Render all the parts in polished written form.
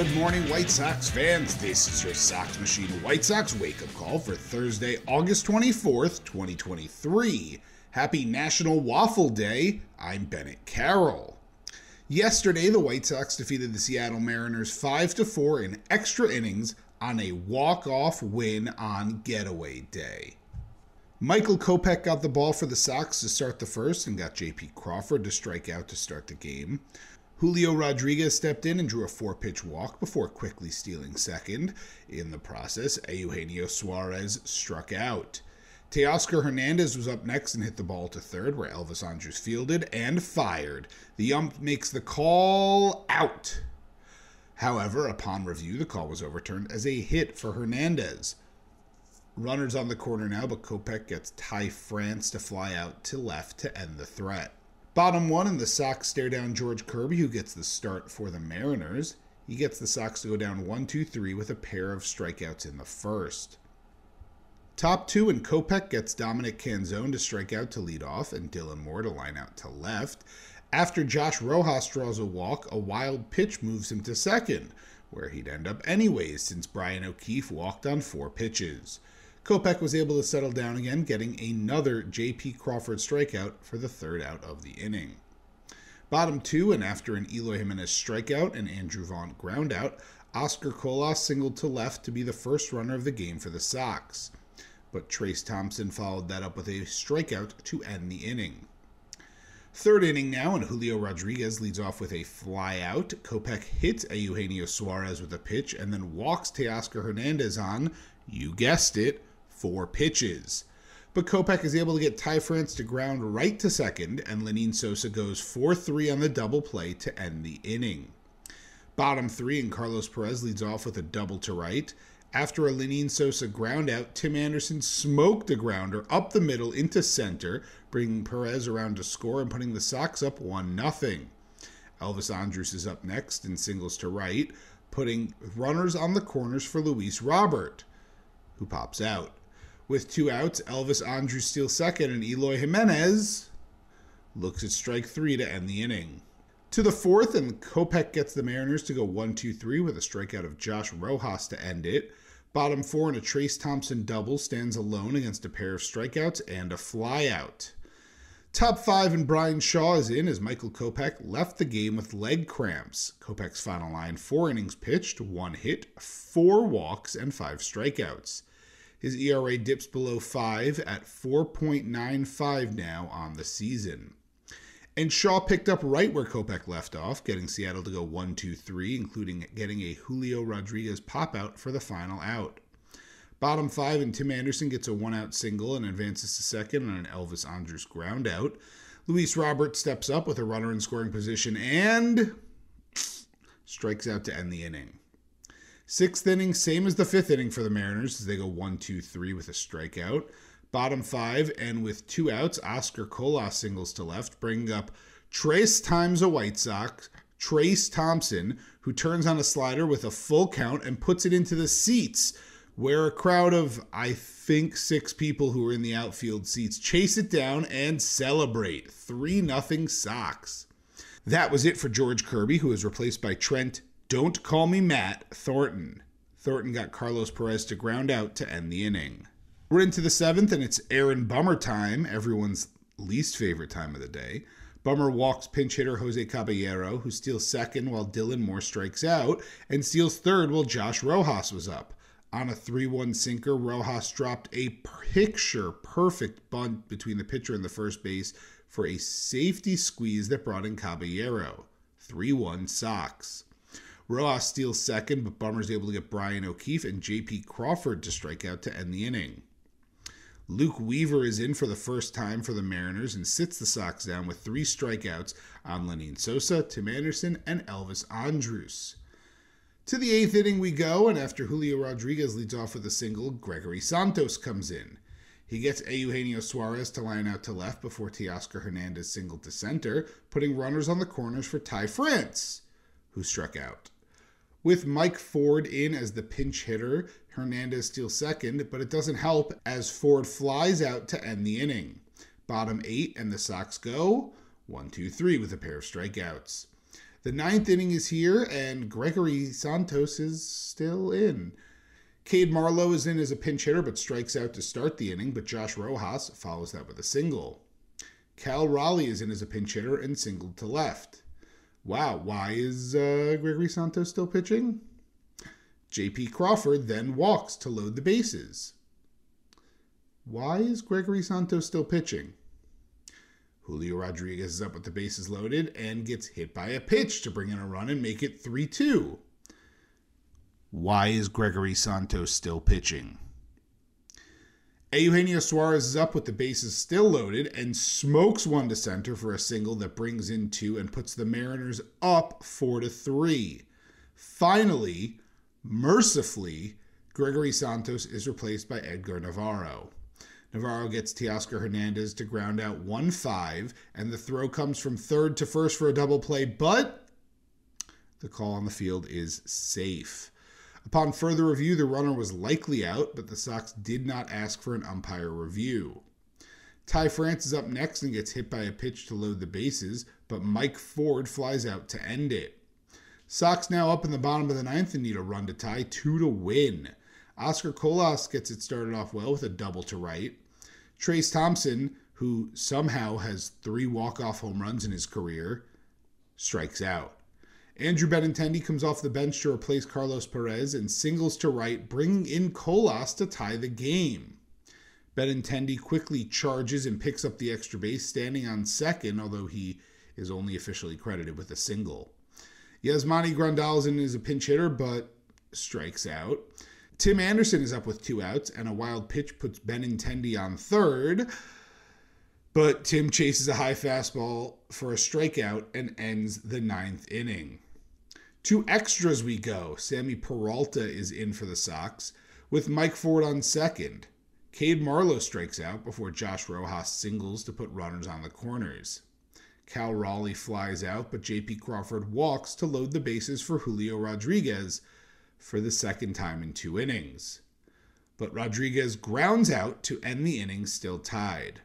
Good morning, White Sox fans. This is your Sox Machine White Sox wake-up call for Thursday, August 24th, 2023. Happy National Waffle Day. I'm Bennett Carroll. Yesterday, the White Sox defeated the Seattle Mariners 5-4 in extra innings on a walk-off win on Getaway Day. Michael Kopech got the ball for the Sox to start the first and got J.P. Crawford to strike out to start the game. Julio Rodriguez stepped in and drew a 4-pitch walk before quickly stealing second. In the process, Eugenio Suarez struck out. Teoscar Hernandez was up next and hit the ball to third, where Elvis Andrus fielded and fired. The ump makes the call out. However, upon review, the call was overturned as a hit for Hernandez. Runners on the corner now, but Kopech gets Ty France to fly out to left to end the threat. Bottom one, and the Sox stare down George Kirby, who gets the start for the Mariners. He gets the Sox to go down 1-2-3 with a pair of strikeouts in the first. Top two, and Kopech gets Dominic Canzone to strike out to lead off and Dylan Moore to line out to left. After Josh Rojas draws a walk, a wild pitch moves him to second, where he'd end up anyways since Brian O'Keefe walked on 4 pitches. Kopech was able to settle down again, getting another J.P. Crawford strikeout for the third out of the inning. Bottom two, and after an Eloy Jimenez strikeout and Andrew Vaughn ground out, Oscar Colas singled to left to be the first runner of the game for the Sox. But Trayce Thompson followed that up with a strikeout to end the inning. Third inning now, and Julio Rodriguez leads off with a flyout. Kopech hits Eugenio Suarez with a pitch and then walks Teoscar Hernandez on, you guessed it, 4 pitches. But Kopech is able to get Ty France to ground right to second, and Lenyn Sosa goes 4-3 on the double play to end the inning. Bottom three, and Carlos Perez leads off with a double to right. After a Lenyn Sosa ground out, Tim Anderson smoked a grounder up the middle into center, bringing Perez around to score and putting the Sox up 1-0. Elvis Andrus is up next and singles to right, putting runners on the corners for Luis Robert, who pops out. With 2 outs, Elvis Andrus steals second, and Eloy Jimenez looks at strike 3 to end the inning. To the fourth, and Kopech gets the Mariners to go 1-2-3 with a strikeout of Josh Rojas to end it. Bottom four, and a Trayce Thompson double stands alone against a pair of strikeouts and a flyout. Top five, and Brian Shaw is in as Michael Kopech left the game with leg cramps. Kopech's final line: 4 innings pitched, 1 hit, 4 walks, and 5 strikeouts. His ERA dips below 5 at 4.95 now on the season. And Shaw picked up right where Kopech left off, getting Seattle to go 1-2-3, including getting a Julio Rodriguez pop-out for the final out. Bottom five, and Tim Anderson gets a 1-out single and advances to second on an Elvis Andrus ground out. Luis Robert steps up with a runner in scoring position and strikes out to end the inning. Sixth inning, same as the fifth inning for the Mariners as they go 1-2-3 with a strikeout. Bottom five, and with 2 outs, Oscar Colas singles to left, bringing up Trayce times a White Sox, Trayce Thompson, who turns on a slider with a full count and puts it into the seats, where a crowd of, I think, 6 people who are in the outfield seats chase it down and celebrate. 3-0 Sox. That was it for George Kirby, who was replaced by Trent "Don't Call Me Matt" Thornton. Thornton got Carlos Perez to ground out to end the inning. We're into the 7th, and it's Aaron Bummer time, everyone's least favorite time of the day. Bummer walks pinch hitter Jose Caballero, who steals second while Dylan Moore strikes out, and steals third while Josh Rojas was up. On a 3-1 sinker, Rojas dropped a picture-perfect bunt between the pitcher and the first base for a safety squeeze that brought in Caballero. 3-1 Sox. Rojas steals second, but Bummer's able to get Brian O'Keefe and J.P. Crawford to strike out to end the inning. Luke Weaver is in for the first time for the Mariners and sits the Sox down with 3 strikeouts on Lenyn Sosa, Tim Anderson, and Elvis Andrus. To the 8th inning we go, and after Julio Rodriguez leads off with a single, Gregory Santos comes in. He gets Eugenio Suarez to line out to left before Teoscar Hernandez singled to center, putting runners on the corners for Ty France, who struck out. With Mike Ford in as the pinch hitter, Hernandez steals second, but it doesn't help as Ford flies out to end the inning. Bottom 8, and the Sox go 1-2-3 with a pair of strikeouts. The ninth inning is here, and Gregory Santos is still in. Cade Marlowe is in as a pinch hitter, but strikes out to start the inning, but Josh Rojas follows that with a single. Cal Raleigh is in as a pinch hitter and singled to left. Wow, why is Gregory Santos still pitching? J.P. Crawford then walks to load the bases. Why is Gregory Santos still pitching? Julio Rodriguez is up with the bases loaded and gets hit by a pitch to bring in a run and make it 3-2. Why is Gregory Santos still pitching? Eugenio Suarez is up with the bases still loaded and smokes one to center for a single that brings in two and puts the Mariners up 4-3. Finally, mercifully, Gregory Santos is replaced by Edgar Navarro. Navarro gets Teoscar Hernandez to ground out 1-5, and the throw comes from third to first for a double play, but the call on the field is safe. Upon further review, the runner was likely out, but the Sox did not ask for an umpire review. Ty France is up next and gets hit by a pitch to load the bases, but Mike Ford flies out to end it. Sox now up in the bottom of the ninth and need a run to tie, 2 to win. Oscar Colas gets it started off well with a double to right. Trace Thompson, who somehow has 3 walk-off home runs in his career, strikes out. Andrew Benintendi comes off the bench to replace Carlos Perez and singles to right, bringing in Colas to tie the game. Benintendi quickly charges and picks up the extra base, standing on second, although he is only officially credited with a single. Yasmani Grandal is in as a pinch hitter, but strikes out. Tim Anderson is up with 2 outs, and a wild pitch puts Benintendi on third. But Tim chases a high fastball for a strikeout and ends the 9th inning. 2 extras we go. Sammy Peralta is in for the Sox, with Mike Ford on second. Cade Marlowe strikes out before Josh Rojas singles to put runners on the corners. Cal Raleigh flies out, but J.P. Crawford walks to load the bases for Julio Rodriguez for the second time in 2 innings. But Rodriguez grounds out to end the inning still tied.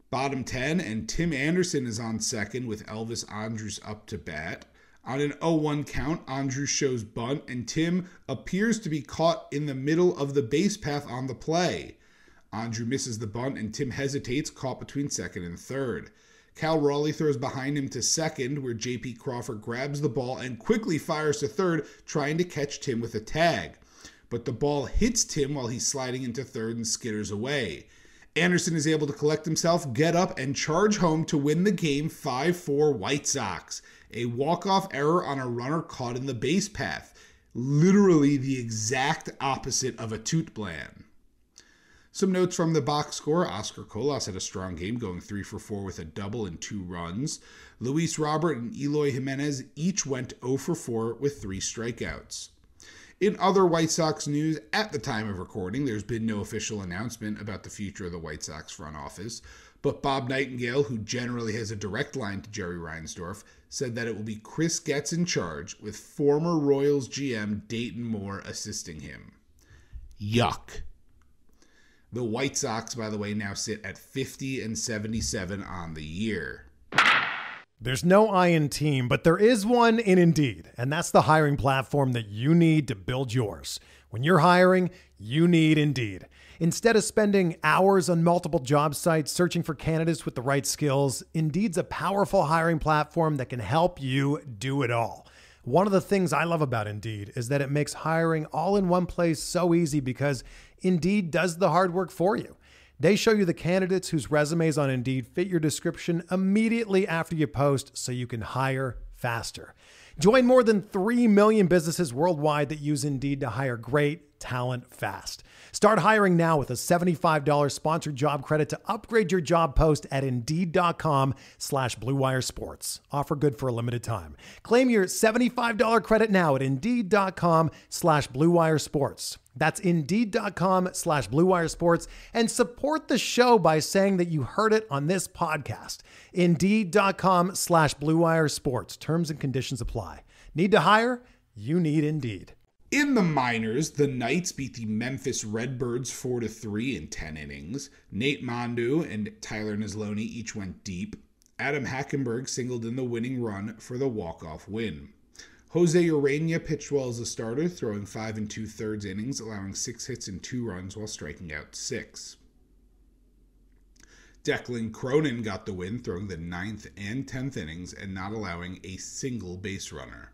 Bottom 10, and Tim Anderson is on second with Elvis Andrus up to bat. On an 0-1 count, Andrus shows bunt, and Tim appears to be caught in the middle of the base path on the play. Andrus misses the bunt, and Tim hesitates, caught between second and third. Cal Raleigh throws behind him to second, where J.P. Crawford grabs the ball and quickly fires to third, trying to catch Tim with a tag. But the ball hits Tim while he's sliding into third and skitters away. Anderson is able to collect himself, get up, and charge home to win the game 5-4 White Sox. A walk-off error on a runner caught in the base path. Literally the exact opposite of a toot blan. Some notes from the box score. Oscar Colas had a strong game, going 3 for 4 with a double and 2 runs. Luis Robert and Eloy Jimenez each went 0 for 4 with 3 strikeouts. In other White Sox news, at the time of recording, there's been no official announcement about the future of the White Sox front office, but Bob Nightingale, who generally has a direct line to Jerry Reinsdorf, said that it will be Chris Getz in charge, with former Royals GM Dayton Moore assisting him. Yuck. The White Sox, by the way, now sit at 50-77 on the year. There's no I in team, but there is one in Indeed, and that's the hiring platform that you need to build yours. When you're hiring, you need Indeed. Instead of spending hours on multiple job sites searching for candidates with the right skills, Indeed's a powerful hiring platform that can help you do it all. One of the things I love about Indeed is that it makes hiring all in one place so easy because Indeed does the hard work for you. They show you the candidates whose resumes on Indeed fit your description immediately after you post so you can hire faster. Join more than 3 million businesses worldwide that use Indeed to hire great talent fast. Start hiring now with a $75 sponsored job credit to upgrade your job post at Indeed.com/Blue Wire Sports. Offer good for a limited time. Claim your $75 credit now at Indeed.com/Blue Wire Sports. That's Indeed.com/Blue Wire Sports, and support the show by saying that you heard it on this podcast. Indeed.com/Blue Wire Sports. Terms and conditions apply. Need to hire? You need Indeed. In the minors, the Knights beat the Memphis Redbirds 4-3 in 10 innings. Nate Mondu and Tyler Nazloni each went deep. Adam Hackenberg singled in the winning run for the walk-off win. Jose Urena pitched well as a starter, throwing 5 2/3 innings, allowing 6 hits and 2 runs while striking out 6. Declan Cronin got the win, throwing the 9th and 10th innings and not allowing a single base runner.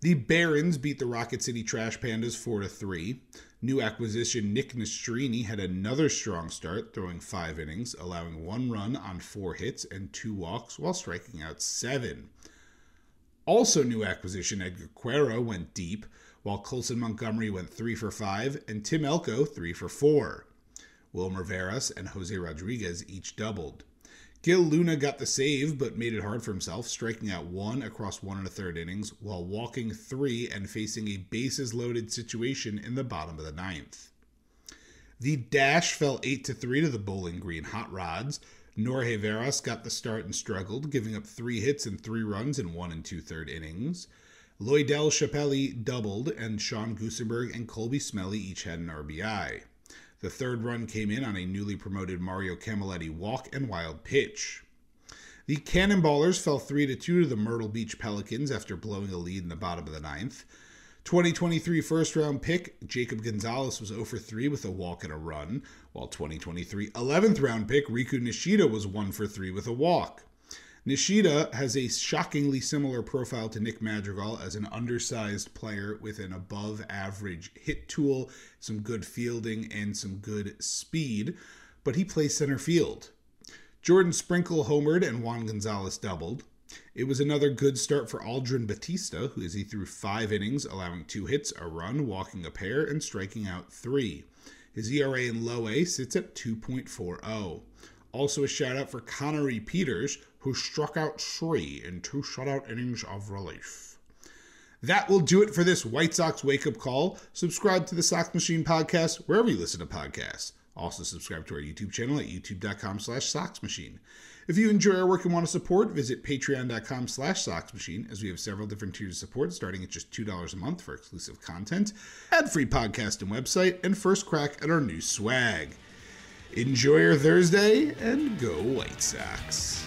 The Barons beat the Rocket City Trash Pandas 4-3. New acquisition Nick Nastrini had another strong start, throwing 5 innings, allowing 1 run on 4 hits and 2 walks while striking out 7. Also new acquisition Edgar Quero went deep, while Colson Montgomery went 3 for 5 and Tim Elko 3 for 4. Wilmer Veras and Jose Rodriguez each doubled. Gil Luna got the save but made it hard for himself, striking out 1 across 1 1/3 innings while walking 3 and facing a bases-loaded situation in the bottom of the 9th. The Dash fell 8-3 to the Bowling Green Hot Rods. Jorge Veras got the start and struggled, giving up 3 hits and 3 runs in 1 2/3 innings. Loydell Chappelli doubled, and Sean Gusenberg and Colby Smelly each had an RBI. The 3rd run came in on a newly promoted Mario Camilletti walk and wild pitch. The Cannonballers fell 3-2 to the Myrtle Beach Pelicans after blowing a lead in the bottom of the 9th. 2023 first-round pick Jacob Gonzalez was 0 for 3 with a walk and a run, while 2023 11th-round pick Riku Nishida was 1 for 3 with a walk. Nishida has a shockingly similar profile to Nick Madrigal as an undersized player with an above-average hit tool, some good fielding, and some good speed, but he plays center field. Jordan Sprinkle homered and Juan Gonzalez doubled. It was another good start for Aldrin Batista, who he threw 5 innings, allowing 2 hits, a run, walking a pair, and striking out 3. His ERA in low A sits at 2.40. Also a shout-out for Connery Peters, who struck out 3 in 2 shutout innings of relief. That will do it for this White Sox wake-up call. Subscribe to the Sox Machine podcast wherever you listen to podcasts. Also subscribe to our YouTube channel at youtube.com/SoxMachine. If you enjoy our work and want to support, visit patreon.com/SoxMachine, as we have several different tiers of support starting at just $2 a month for exclusive content, ad-free podcast and website, and first crack at our new swag. Enjoy your Thursday, and go White Sox.